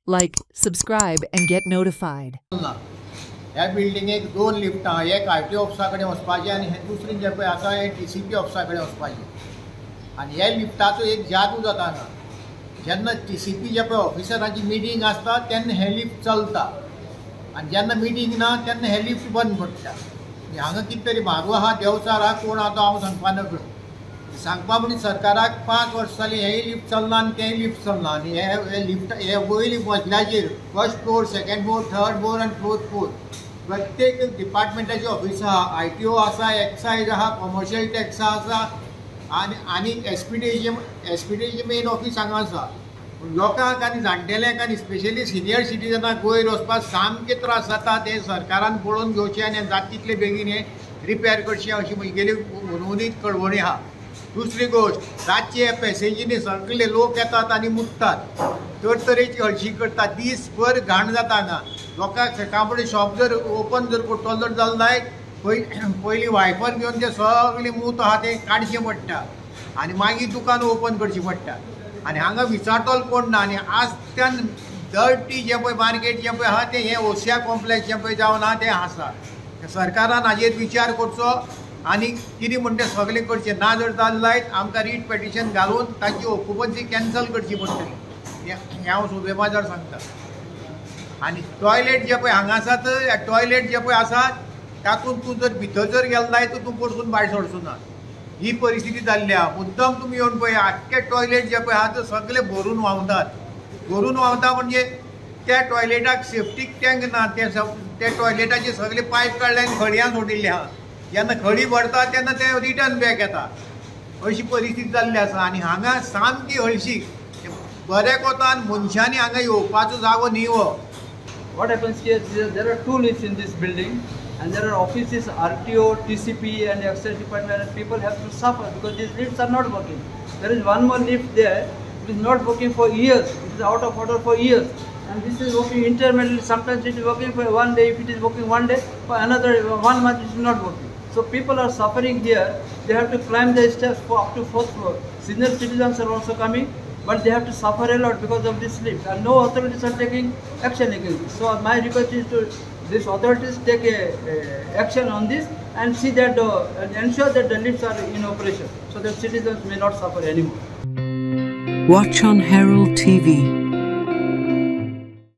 Like, subscribe, and get notified. ह्या बिल्डिंगेक 2 लिफ्टां, एक IT ऑफिसा कडेन वचपाचें आनी हें दुसरें जें पळय आसा हें टीसीपी ऑफिसा कडेन वचपाचें. आनी ह्या लिफ्टाचो एक जादू जाता हांगा. जेन्ना टीसीपी जे पळय ऑफिसरांची मिटींग आसता तेन्ना हें लिफ्ट चलता आनी जेन्ना मिटींग ना तेन्ना हें लिफ्ट बंद पडटा. हांगा कितें तरी भारू आहा देंवचार आहा कोण आहा तो हांव सांगपा नकळो. सांगपा म्हणजे सरकाराक 5 वर्सां जालीं हेंय लिफ्ट चलना आनी तेंय लिफ्ट चलना आनी हे लिफ्ट हे वयली मजल्याचेर first floor, second floor, third floor आनी फोर्थ फ्लोर प्रत्येक डिपार्टमेंटाची ऑफिसां आहा. आयटीओ आसा, एक्सायज आहा, कमर्शियल टॅक्स आसा आनी एसपीडीची मेन ऑफिस हांगा आसा. लोकांक आनी जाणटेल्यांक आनी स्पेशली सिनियर सिटीजनाक वयर वचपाक सामके त्रास जाता. ते सरकारान पळोवन घेवचें आनी जाता तितले बेगीन हें रिपेर करचें अशी म्हगेली उर्वरीत कळवणी आहा. दुसरी गोष्ट रातचे पॅसेजींनी सगळे लोक येतात आनी मुत्तात, तरेची हळशी करतात, दीसभर घाण जाता हांगा. लोकांक सकाळफुडें शॉप जर ओपन जर करतलो जाल्यार जायत पयलीं वायपर घेवन ते सगळें मूत आहा तें काडचें पडटा आनी मागीर दुकान ओपन करची पडटा. आनी हांगा विचारतलो कोण ना. आनी आजच्यान डर्टी जें पळय मार्केट जें पळय आहा तें हें ओसिया कॉम्प्लेक्स जें पळय जावन आहा तें आसा. सरकारान हाजेर विचार करचो आनी कितें म्हणटा तें सगळें करचें. ना जर जालें जायत आमकां रीट पेटिशन घालून ताची ऑक्युपन्सी कॅन्सल करची पडटली. हें हांव सुबेमाजार सांगता. आनी टॉयलेट जे पळय हांगा आसात टॉयलेट जे पळय आसात तातूंत तूं जर भितर जर गेलो जायत तूं परतून भायर सरचो ना. ही परिस्थिती जाल्ली आहा. मुद्दम तुमी येवन पळय आख्खे टॉयलेट जे पळय आहा ते सगळे भरून व्हांवतात. भरून व्हांवता म्हणजे त्या टॉयलेटाक सेफ्टीक टँक ना. त्या टॉयलेटाचे सगळे पायप काडले आनी खडयां सोडिल्ले आहा. जेन्ना खडी भरता तेन्ना ते रिटर्न बॅक येता. अशी परिस्थिती जाल्ली आसा. आनी हांगा सामकी हळशीक बऱ्या कोतान मनशांनी हांगा येवपाचो जागो न्ही हो. What happens here is there are 2 lifts in this building and there are offices, RTO, TCP and Excise department, and people have to suffer because these lifts are not working. There is one more lift there, it is not working for years, it is out of order for years, and this is working intermittently. Sometimes it is working for one day, if it is working one day, for another 1 month it is not working. So people are suffering here. They have to climb the steps for up to 4th floor. Senior citizens are also coming, but they have to suffer a lot because of this lift, and no authorities are taking action against this. So my request is to these authorities take action on this and see that and ensure that the lifts are in operation so that citizens may not suffer anymore. Watch on Herald TV.